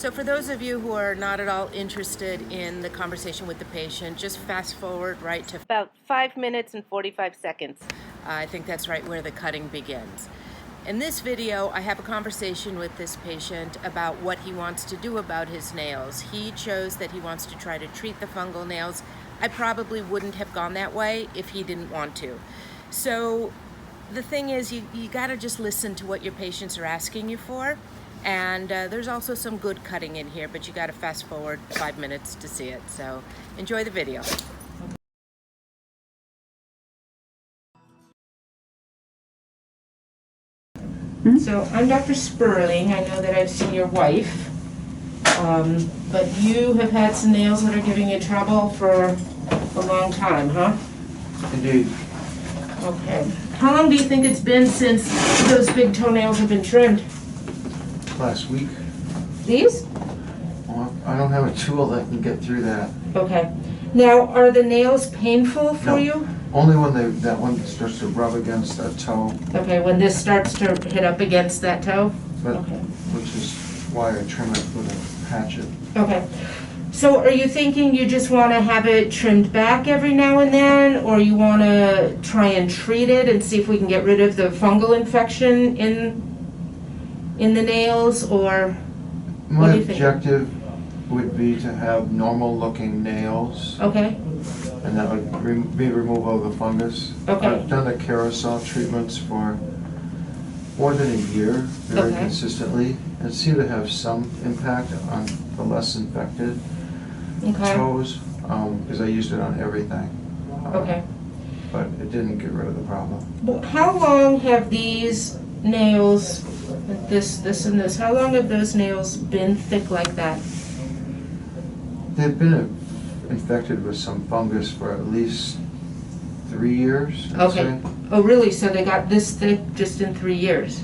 So for those of you who are not at all interested in the conversation with the patient, just fast forward right to about 5 minutes and 45 seconds. I think that's right where the cutting begins. In this video, I have a conversation with this patient about what he wants to do about his nails. He chose that he wants to try to treat the fungal nails. I probably wouldn't have gone that way if he didn't want to. So the thing is, you gotta just listen to what your patients are asking you for. And there's also some good cutting in here, but you got to fast forward 5 minutes to see it. So enjoy the video. So I'm Dr. Sperling. I know that I've seen your wife, but you have had some nails that are giving you trouble for a long time, huh? Indeed. Okay. How long do you think it's been since those big toenails have been trimmed? Last week. These? Well, I don't have a tool that can get through that. Okay. Now, are the nails painful for you? Only when that one starts to rub against that toe. Okay, when this starts to hit up against that toe? But, Okay. which is why I trim it with a hatchet. Okay. So are you thinking you just want to have it trimmed back every now and then, or you want to try and treat it and see if we can get rid of the fungal infection in the nails, or what My do you think? objective would be to have normal looking nails, Okay. and that would be removal of the fungus. Okay. I've done the carousel treatments for more than a year, very Okay. consistently, and seem to have some impact on the less infected Okay. toes, because I used it on everything. Okay. But it didn't get rid of the problem. Well, how long have these nails, this and this, how long have those nails been thick like that? They've been infected with some fungus for at least 3 years, I'd Okay. say. Oh, really? So they got this thick just in 3 years?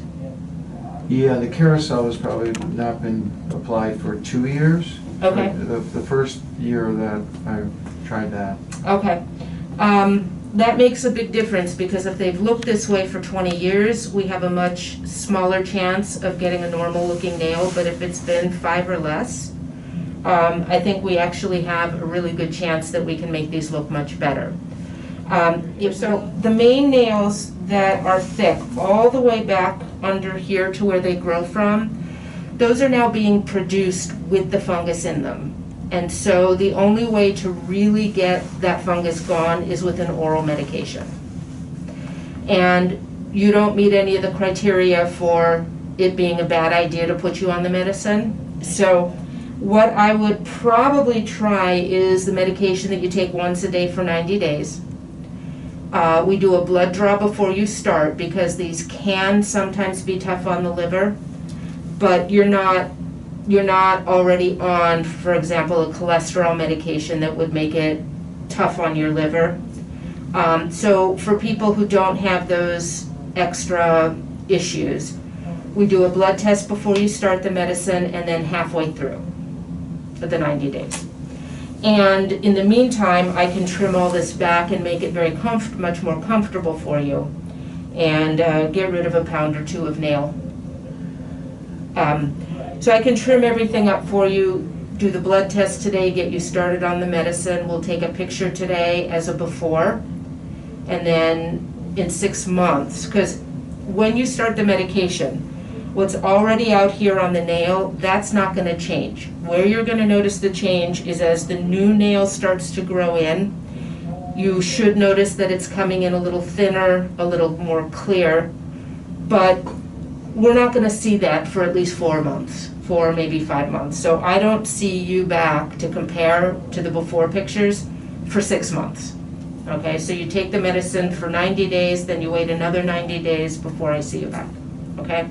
Yeah, the carousel has probably not been applied for 2 years. Okay. The first year that I tried that. Okay. That makes a big difference, because if they've looked this way for 20 years, we have a much smaller chance of getting a normal looking nail. But if it's been 5 or less, I think we actually have a really good chance that we can make these look much better. So the main nails that are thick all the way back under here to where they grow from, those are now being produced with the fungus in them. And so the only way to really get that fungus gone is with an oral medication. And you don't meet any of the criteria for it being a bad idea to put you on the medicine. So what I would probably try is the medication that you take once a day for 90 days. We do a blood draw before you start, because these can sometimes be tough on the liver, but you're not already on, for example, a cholesterol medication that would make it tough on your liver. So for people who don't have those extra issues, we do a blood test before you start the medicine, and then halfway through for the 90 days. And in the meantime, I can trim all this back and make it much more comfortable for you, and get rid of a pound or 2 of nail. So I can trim everything up for you, do the blood test today, get you started on the medicine. We'll take a picture today as a before, and then in 6 months, because when you start the medication, what's already out here on the nail, that's not going to change. Where you're going to notice the change is as the new nail starts to grow in. You should notice that it's coming in a little thinner, a little more clear, but we're not going to see that for at least 4 months, 4, maybe 5 months. So I don't see you back to compare to the before pictures for 6 months. Okay, so you take the medicine for 90 days, then you wait another 90 days before I see you back. Okay?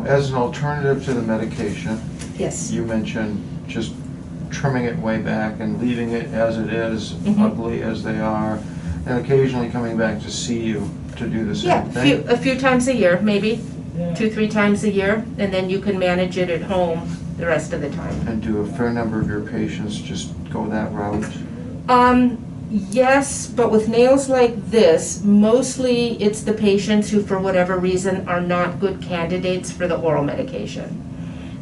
As an alternative to the medication, Yes. you mentioned just trimming it way back and leaving it as it is, ugly as they are, and occasionally coming back to see you to do the same thing. A few times a year, maybe 2, 3 times a year, and then you can manage it at home the rest of the time. And do a fair number of your patients just go that route? Yes, but with nails like this, mostly it's the patients who, for whatever reason, are not good candidates for the oral medication.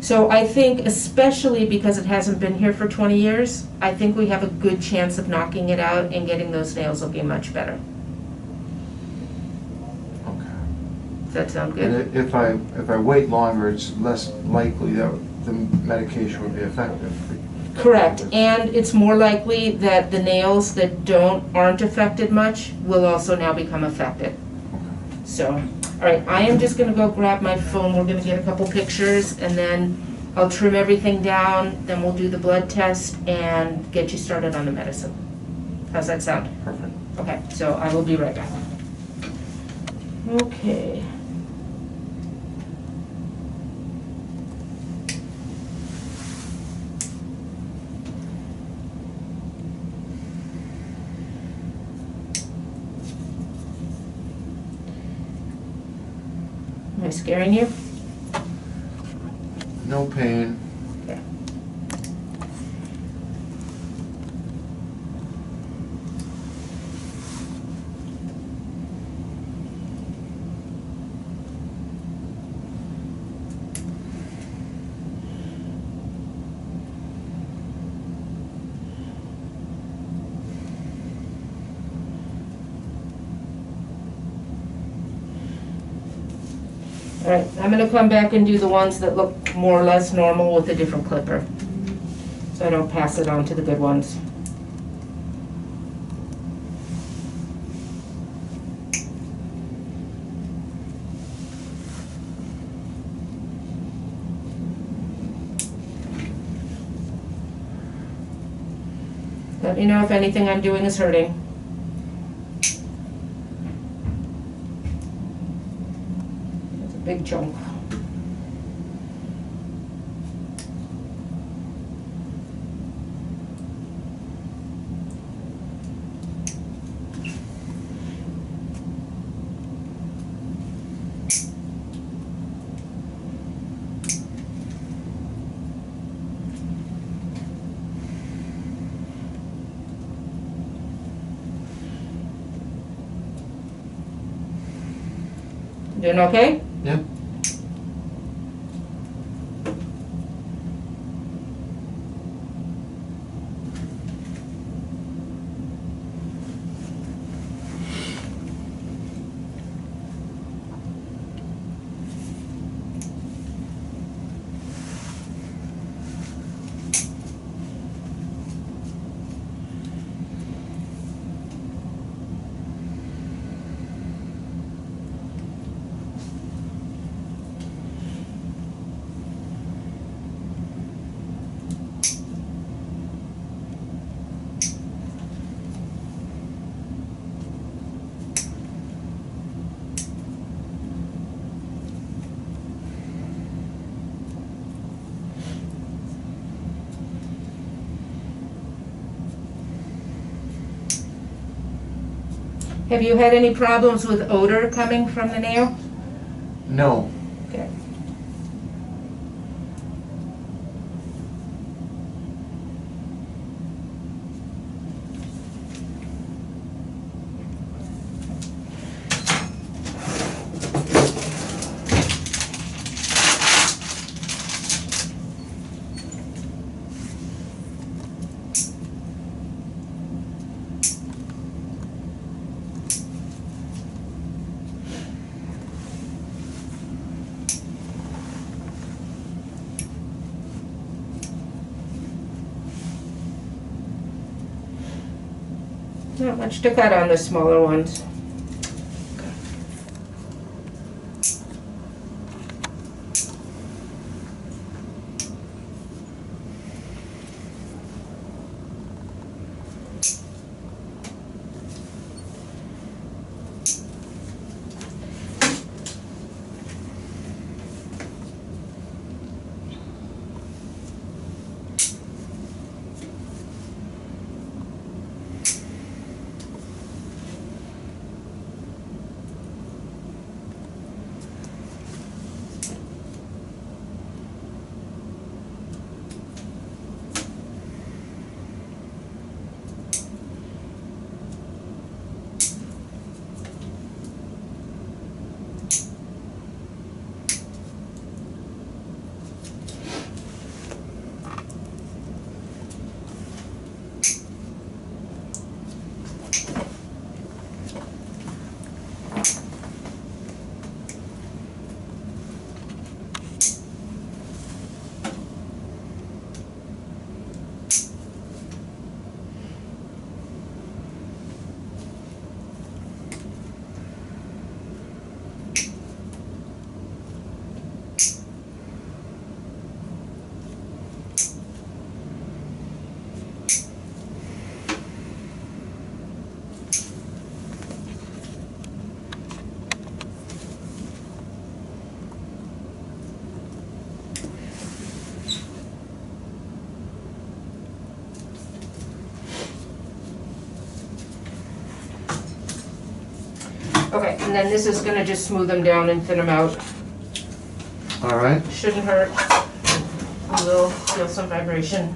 So I think, especially because it hasn't been here for 20 years, I think we have a good chance of knocking it out and getting those nails looking much better. Okay. Does that sound And good? if I wait longer, it's less likely that the medication would be effective. Correct, and it's more likely that the nails that aren't affected much will also now become affected. So, all right, I am just gonna go grab my phone, we're gonna get a couple pictures, and then I'll trim everything down, then we'll do the blood test and get you started on the medicine. How's that sound? Perfect. Okay, so I will be right back. Okay. Am I scaring you? No pain. Okay. All right, I'm gonna come back and do the ones that look more or less normal with a different clipper, so I don't pass it on to the good ones. Let me know if anything I'm doing is hurting. That's a big chunk. Doing okay? Yeah. Have you had any problems with odor coming from the nail? No. Okay. Not much to cut on the smaller ones. And then this is gonna just smooth them down and thin them out. All right. Shouldn't hurt. You will feel some vibration.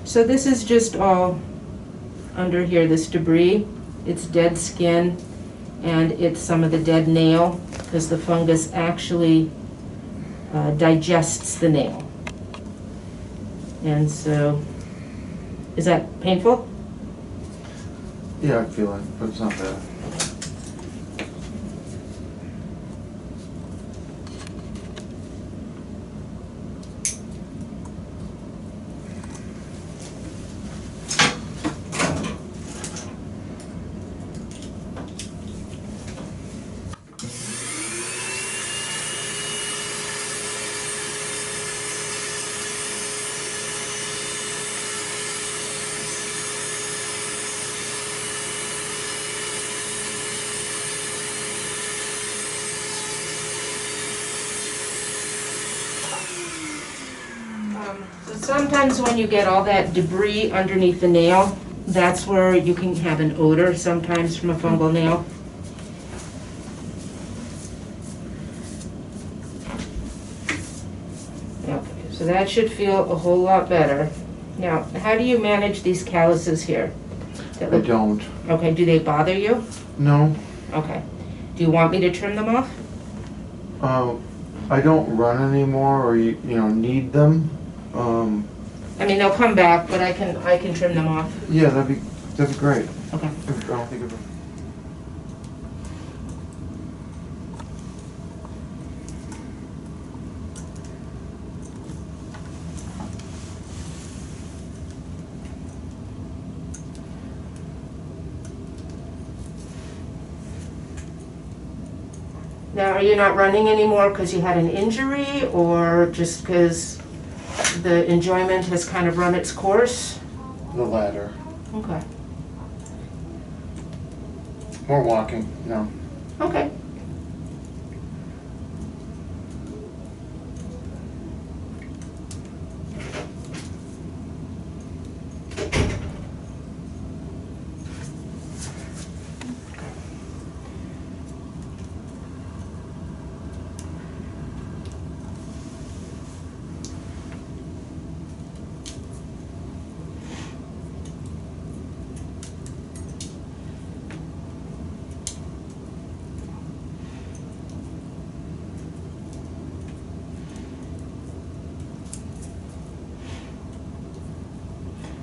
So this is just all under here, this debris. It's dead skin and it's some of the dead nail because the fungus actually digests the nail. And so, is that painful? Yeah, I feel it, but it's not bad. Sometimes when you get all that debris underneath the nail, that's where you can have an odor sometimes from a fungal nail. Okay, so that should feel a whole lot better. Now, how do you manage these calluses here? I don't. Okay, do they bother you? No. Okay. Do you want me to trim them off? I don't run anymore, or you know, need them. I mean, they'll come back, but I can trim them off. Yeah, that'd be great. Okay. I don't think of it. Now, are you not running anymore because you had an injury, or just because the enjoyment has kind of run its course? The latter. Okay. More walking. No. Okay.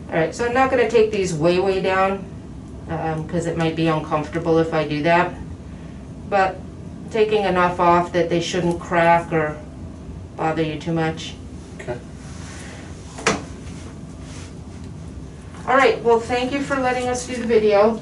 All right, so I'm not going to take these way down because it might be uncomfortable if I do that, but taking enough off that they shouldn't crack or bother you too much. Okay. All right, well, thank you for letting us do the video.